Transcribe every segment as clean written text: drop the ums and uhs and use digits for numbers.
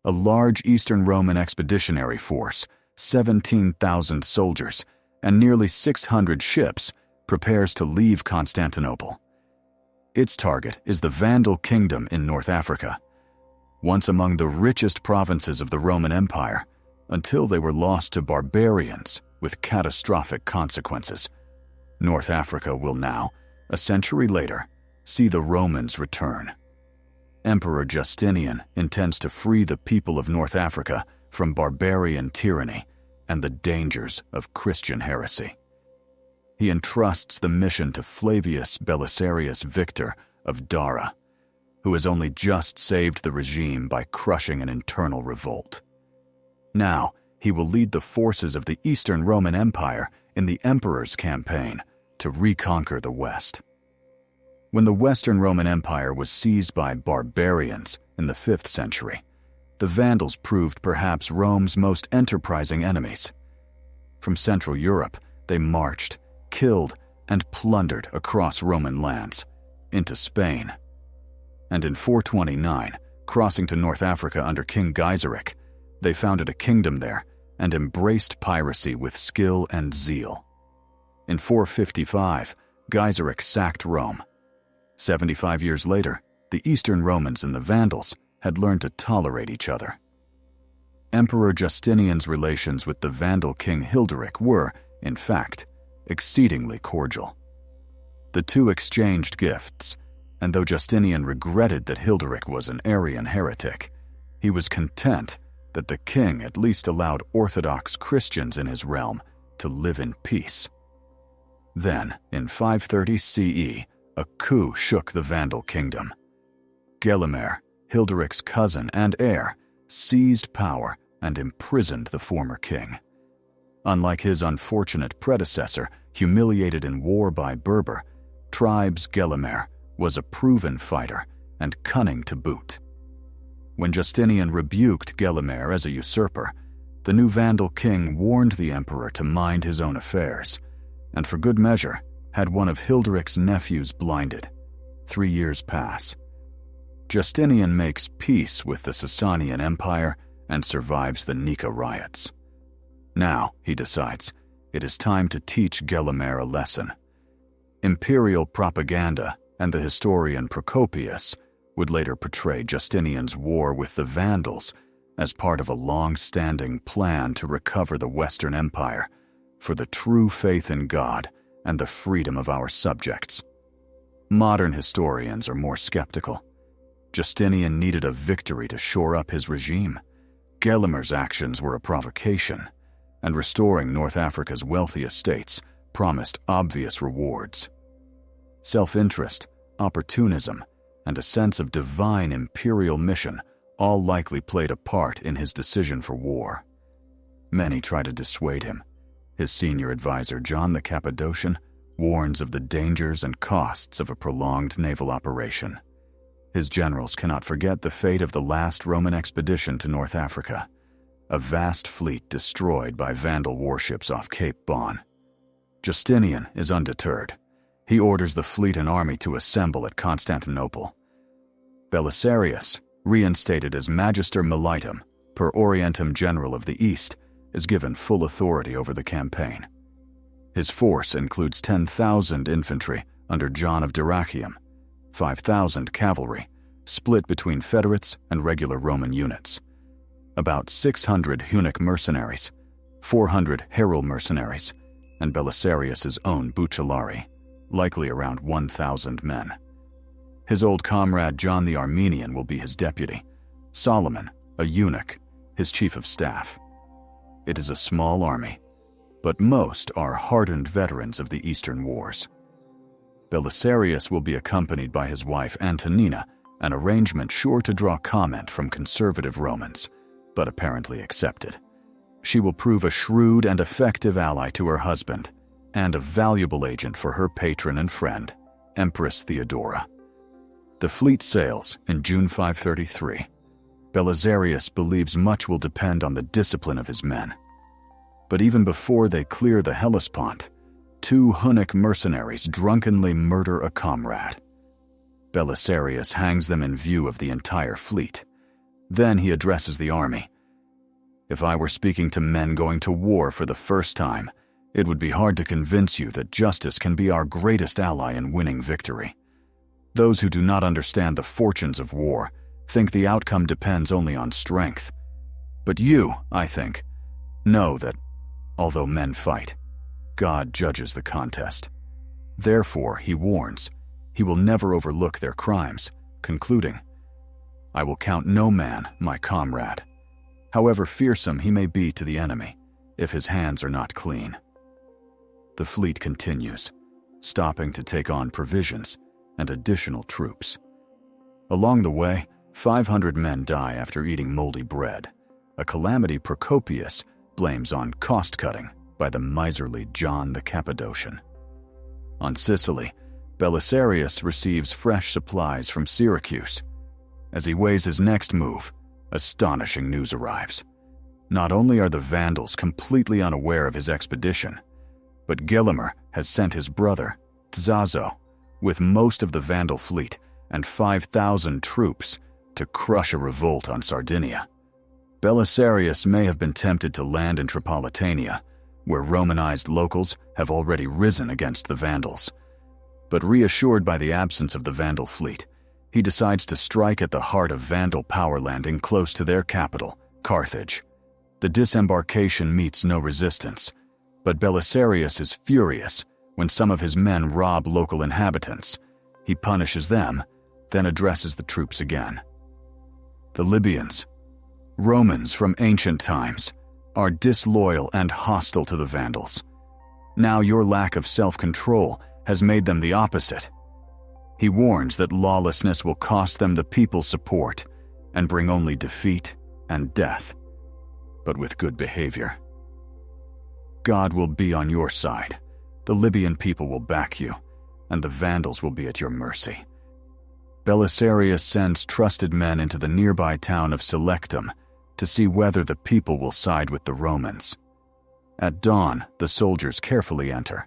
A large Eastern Roman expeditionary force, 17,000 soldiers, and nearly 600 ships prepares to leave Constantinople. Its target is the Vandal Kingdom in North Africa, once among the richest provinces of the Roman Empire, until they were lost to barbarians with catastrophic consequences. North Africa will now, a century later, see the Romans return. Emperor Justinian intends to free the people of North Africa from barbarian tyranny and the dangers of Christian heresy. He entrusts the mission to Flavius Belisarius Victor of Dara, who has only just saved the regime by crushing an internal revolt. Now, he will lead the forces of the Eastern Roman Empire in the Emperor's campaign to reconquer the West. When the Western Roman Empire was seized by barbarians in the 5th century, the Vandals proved perhaps Rome's most enterprising enemies. From Central Europe, they marched, killed, and plundered across Roman lands, into Spain. And in 429, crossing to North Africa under King Gaiseric, they founded a kingdom there and embraced piracy with skill and zeal. In 455, Gaiseric sacked Rome. 75 years later, the Eastern Romans and the Vandals had learned to tolerate each other. Emperor Justinian's relations with the Vandal king Hilderic were, in fact, exceedingly cordial. The two exchanged gifts, and though Justinian regretted that Hilderic was an Arian heretic, he was content that the king at least allowed Orthodox Christians in his realm to live in peace. Then, in 530 CE, a coup shook the Vandal kingdom. Gelimer, Hilderic's cousin and heir, seized power and imprisoned the former king. Unlike his unfortunate predecessor, humiliated in war by Berber, Tribes Gelimer was a proven fighter and cunning to boot. When Justinian rebuked Gelimer as a usurper, the new Vandal king warned the emperor to mind his own affairs, and for good measure had one of Hilderic's nephews blinded. 3 years pass. Justinian makes peace with the Sasanian Empire and survives the Nika riots. Now, he decides, it is time to teach Gelimer a lesson. Imperial propaganda and the historian Procopius would later portray Justinian's war with the Vandals as part of a long-standing plan to recover the Western Empire for the true faith in God and the freedom of our subjects. Modern historians are more skeptical. Justinian needed a victory to shore up his regime. Gelimer's actions were a provocation, and restoring North Africa's wealthy estates promised obvious rewards. Self-interest, opportunism, and a sense of divine imperial mission all likely played a part in his decision for war. Many try to dissuade him. His senior advisor, John the Cappadocian, warns of the dangers and costs of a prolonged naval operation. His generals cannot forget the fate of the last Roman expedition to North Africa, a vast fleet destroyed by Vandal warships off Cape Bon. Justinian is undeterred. He orders the fleet and army to assemble at Constantinople. Belisarius, reinstated as Magister Militum, per Orientum General of the East, is given full authority over the campaign. His force includes 10,000 infantry under John of Dyrrachium, 5,000 cavalry, split between federates and regular Roman units, about 600 Hunnic mercenaries, 400 Herul mercenaries, and Belisarius's own Bucellari, likely around 1,000 men. His old comrade John the Armenian will be his deputy, Solomon, a eunuch, his chief of staff. It is a small army, but most are hardened veterans of the Eastern Wars. Belisarius will be accompanied by his wife Antonina, an arrangement sure to draw comment from conservative Romans, but apparently accepted. She will prove a shrewd and effective ally to her husband, and a valuable agent for her patron and friend, Empress Theodora. The fleet sails in June 533. Belisarius believes much will depend on the discipline of his men. But even before they clear the Hellespont, 2 Hunnic mercenaries drunkenly murder a comrade. Belisarius hangs them in view of the entire fleet. Then he addresses the army. If I were speaking to men going to war for the first time, it would be hard to convince you that justice can be our greatest ally in winning victory. Those who do not understand the fortunes of war think the outcome depends only on strength. But you, I think, know that, although men fight, God judges the contest. Therefore, he warns, he will never overlook their crimes, concluding, I will count no man my comrade, however fearsome he may be to the enemy, if his hands are not clean. The fleet continues, stopping to take on provisions and additional troops. Along the way, 500 men die after eating moldy bread, a calamity Procopius blames on cost-cutting by the miserly John the Cappadocian. On Sicily, Belisarius receives fresh supplies from Syracuse. As he weighs his next move, astonishing news arrives. Not only are the Vandals completely unaware of his expedition, but Gelimer has sent his brother, Tzazo, with most of the Vandal fleet and 5,000 troops to crush a revolt on Sardinia. Belisarius may have been tempted to land in Tripolitania, where Romanized locals have already risen against the Vandals. But reassured by the absence of the Vandal fleet, he decides to strike at the heart of Vandal power landing close to their capital, Carthage. The disembarkation meets no resistance, but Belisarius is furious when some of his men rob local inhabitants. He punishes them, then addresses the troops again. The Libyans, Romans from ancient times, are disloyal and hostile to the Vandals. Now your lack of self-control has made them the opposite. He warns that lawlessness will cost them the people's support and bring only defeat and death, but with good behavior. God will be on your side. The Libyan people will back you, and the Vandals will be at your mercy. Belisarius sends trusted men into the nearby town of Selectum to see whether the people will side with the Romans. At dawn, the soldiers carefully enter.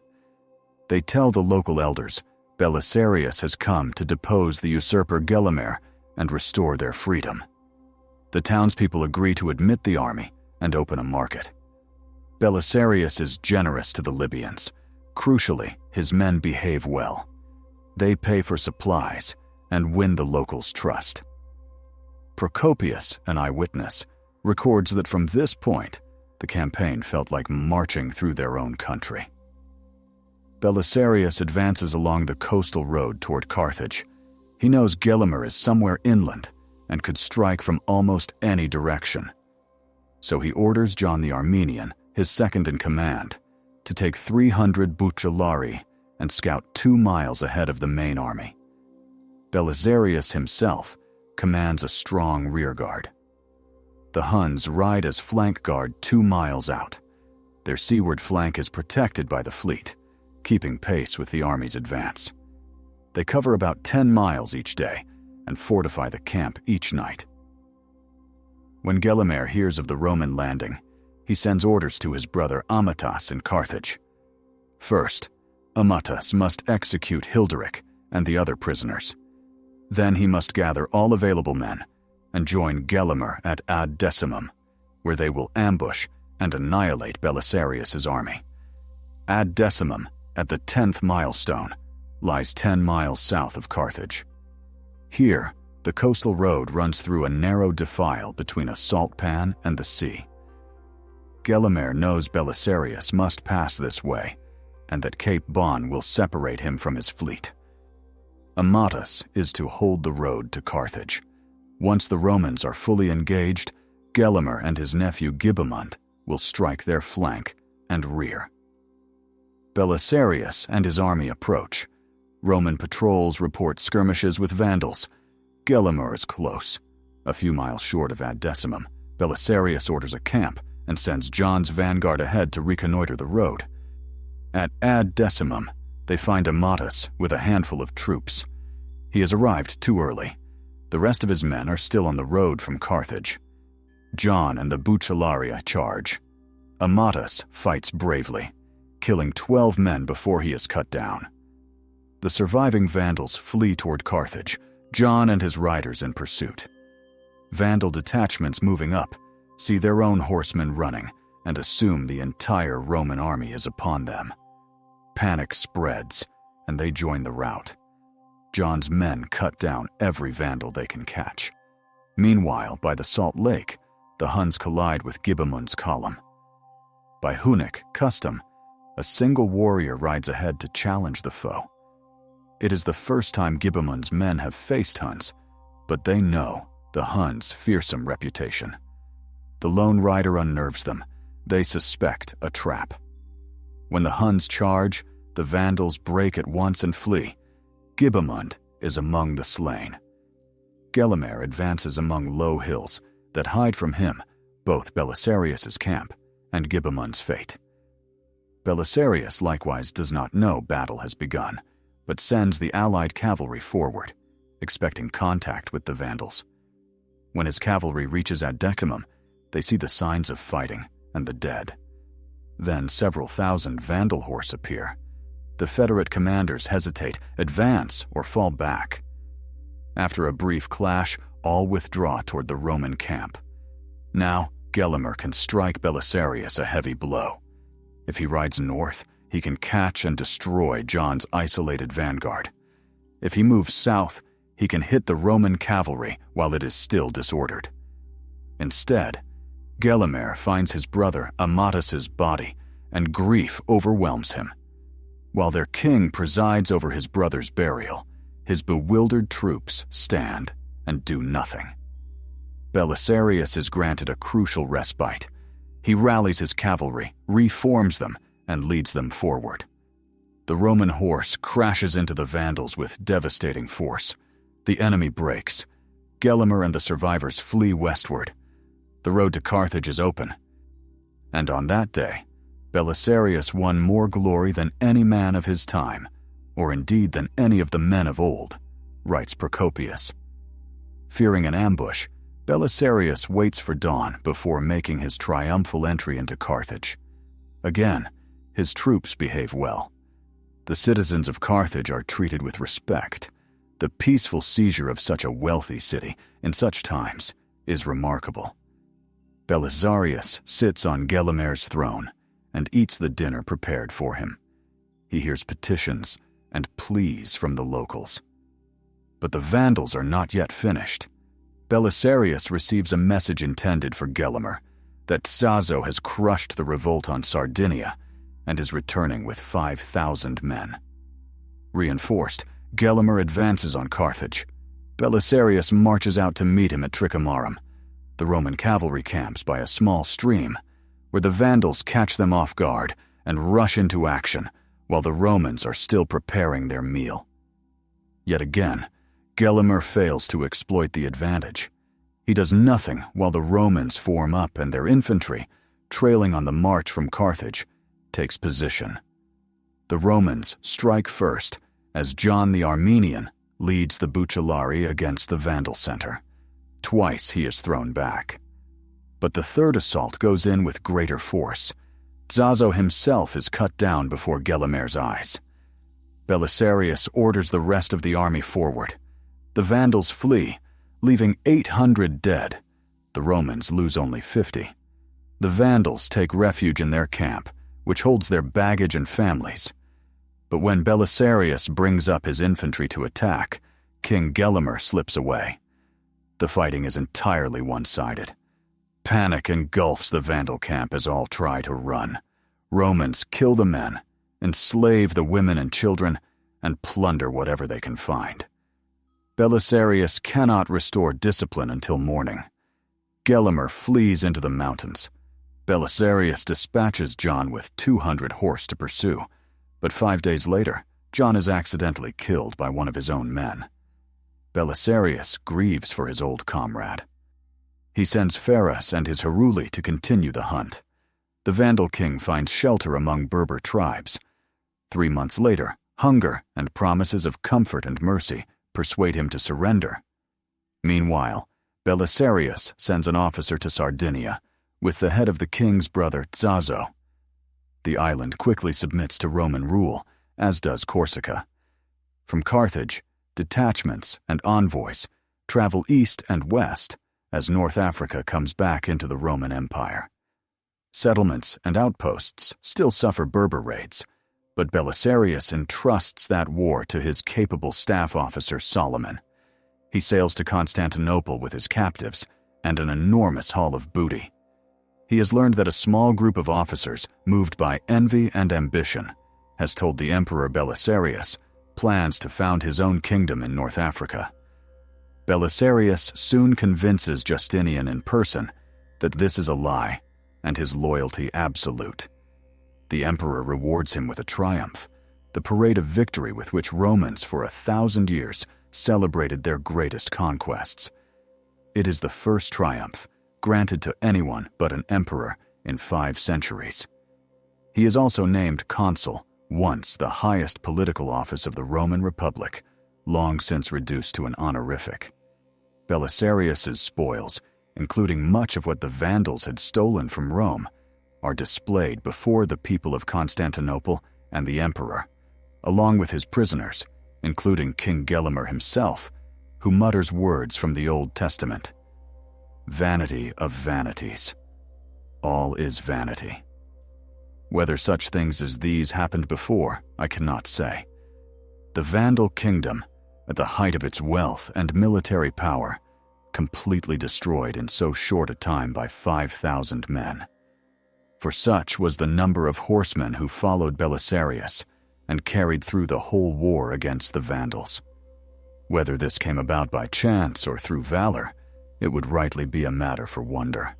They tell the local elders Belisarius has come to depose the usurper Gelimer and restore their freedom. The townspeople agree to admit the army and open a market. Belisarius is generous to the Libyans. Crucially, his men behave well. They pay for supplies and win the locals' trust. Procopius, an eyewitness, records that from this point, the campaign felt like marching through their own country. Belisarius advances along the coastal road toward Carthage. He knows Gelimer is somewhere inland and could strike from almost any direction. So he orders John the Armenian, his second-in-command, to take 300 Bucellari and scout 2 miles ahead of the main army. Belisarius himself commands a strong rearguard. The Huns ride as flank guard 2 miles out. Their seaward flank is protected by the fleet, keeping pace with the army's advance. They cover about 10 miles each day and fortify the camp each night. When Gelimer hears of the Roman landing, he sends orders to his brother Amatas in Carthage. First, Amatas must execute Hilderic and the other prisoners. Then he must gather all available men and join Gelimer at Ad Decimum, where they will ambush and annihilate Belisarius' army. Ad Decimum, at the 10th milestone, lies 10 miles south of Carthage. Here, the coastal road runs through a narrow defile between a salt pan and the sea. Gelimer knows Belisarius must pass this way, and that Cape Bon will separate him from his fleet. Amatus is to hold the road to Carthage. Once the Romans are fully engaged, Gelimer and his nephew Gibamund will strike their flank and rear. Belisarius and his army approach. Roman patrols report skirmishes with Vandals. Gelimer is close. A few miles short of Ad Decimum, Belisarius orders a camp and sends John's vanguard ahead to reconnoiter the road. At Ad Decimum, they find Amatus with a handful of troops. He has arrived too early. The rest of his men are still on the road from Carthage. John and the Bucellarii charge. Amatus fights bravely, killing 12 men before he is cut down. The surviving Vandals flee toward Carthage, John and his riders in pursuit. Vandal detachments moving up see their own horsemen running and assume the entire Roman army is upon them. Panic spreads, and they join the rout. John's men cut down every Vandal they can catch. Meanwhile, by the Salt Lake, the Huns collide with Gibamund's column. By Hunnic custom, a single warrior rides ahead to challenge the foe. It is the first time Gibamund's men have faced Huns, but they know the Huns' fearsome reputation. The lone rider unnerves them. They suspect a trap. When the Huns charge, the Vandals break at once and flee. Gibamund is among the slain. Gelimer advances among low hills that hide from him both Belisarius' camp and Gibamund's fate. Belisarius likewise does not know battle has begun, but sends the allied cavalry forward, expecting contact with the Vandals. When his cavalry reaches Ad Decimum, they see the signs of fighting and the dead. Then several thousand Vandal horse appear. The Federate commanders hesitate, advance, or fall back. After a brief clash, all withdraw toward the Roman camp. Now, Gelimer can strike Belisarius a heavy blow. If he rides north, he can catch and destroy John's isolated vanguard. If he moves south, he can hit the Roman cavalry while it is still disordered. Instead, Gelimer finds his brother Amatus's body, and grief overwhelms him. While their king presides over his brother's burial, his bewildered troops stand and do nothing. Belisarius is granted a crucial respite. He rallies his cavalry, reforms them, and leads them forward. The Roman horse crashes into the Vandals with devastating force. The enemy breaks. Gelimer and the survivors flee westward. The road to Carthage is open. And on that day, Belisarius won more glory than any man of his time, or indeed than any of the men of old, writes Procopius. Fearing an ambush, Belisarius waits for dawn before making his triumphal entry into Carthage. Again, his troops behave well. The citizens of Carthage are treated with respect. The peaceful seizure of such a wealthy city in such times is remarkable. Belisarius sits on Gelimer's throne and eats the dinner prepared for him. He hears petitions and pleas from the locals. But the Vandals are not yet finished. Belisarius receives a message intended for Gelimer, that Zazo has crushed the revolt on Sardinia and is returning with 5,000 men. Reinforced, Gelimer advances on Carthage. Belisarius marches out to meet him at Tricamarum. The Roman cavalry camps by a small stream, where the Vandals catch them off guard and rush into action while the Romans are still preparing their meal. Yet again, Gelimer fails to exploit the advantage. He does nothing while the Romans form up and their infantry, trailing on the march from Carthage, takes position. The Romans strike first as John the Armenian leads the Bucellari against the Vandal center. Twice he is thrown back. But the third assault goes in with greater force. Zazo himself is cut down before Gelimer's eyes. Belisarius orders the rest of the army forward. The Vandals flee, leaving 800 dead. The Romans lose only 50. The Vandals take refuge in their camp, which holds their baggage and families. But when Belisarius brings up his infantry to attack, King Gelimer slips away. The fighting is entirely one-sided. Panic engulfs the Vandal camp as all try to run. Romans kill the men, enslave the women and children, and plunder whatever they can find. Belisarius cannot restore discipline until morning. Gelimer flees into the mountains. Belisarius dispatches John with 200 horse to pursue, but 5 days later, John is accidentally killed by one of his own men. Belisarius grieves for his old comrade. He sends Pharas and his Heruli to continue the hunt. The Vandal king finds shelter among Berber tribes. 3 months later, hunger and promises of comfort and mercy persuade him to surrender. Meanwhile, Belisarius sends an officer to Sardinia with the head of the king's brother Zazo. The island quickly submits to Roman rule, as does Corsica. From Carthage, detachments and envoys travel east and west as North Africa comes back into the Roman Empire. Settlements and outposts still suffer Berber raids, but Belisarius entrusts that war to his capable staff officer Solomon. He sails to Constantinople with his captives and an enormous haul of booty. He has learned that a small group of officers, moved by envy and ambition, has told the Emperor Belisarius plans to found his own kingdom in North Africa. Belisarius soon convinces Justinian in person that this is a lie and his loyalty absolute. The emperor rewards him with a triumph, the parade of victory with which Romans for 1,000 years celebrated their greatest conquests. It is the first triumph granted to anyone but an emperor in 5 centuries. He is also named consul, once the highest political office of the Roman Republic, long since reduced to an honorific. Belisarius's spoils, including much of what the Vandals had stolen from Rome, are displayed before the people of Constantinople and the emperor, along with his prisoners, including King Gelimer himself, who mutters words from the Old Testament. Vanity of vanities. All is vanity. Whether such things as these happened before, I cannot say. The Vandal Kingdom, at the height of its wealth and military power, completely destroyed in so short a time by 5,000 men. For such was the number of horsemen who followed Belisarius and carried through the whole war against the Vandals. Whether this came about by chance or through valor, it would rightly be a matter for wonder.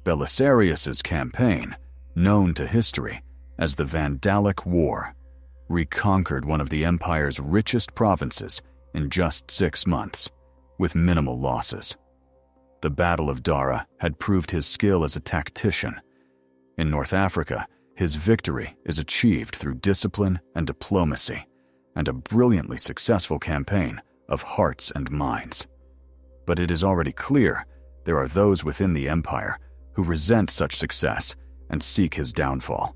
Belisarius's campaign, known to history as the Vandalic War, reconquered one of the empire's richest provinces in just 6 months, with minimal losses. The Battle of Dara had proved his skill as a tactician. In North Africa, his victory is achieved through discipline and diplomacy, and a brilliantly successful campaign of hearts and minds. But it is already clear there are those within the empire who resent such success and seek his downfall.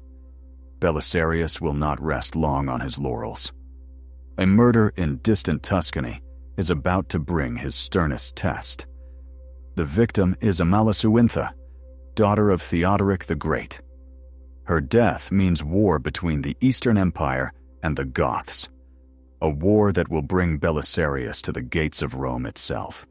Belisarius will not rest long on his laurels. A murder in distant Tuscany is about to bring his sternest test. The victim is Amalasuintha, daughter of Theodoric the Great. Her death means war between the Eastern Empire and the Goths, a war that will bring Belisarius to the gates of Rome itself.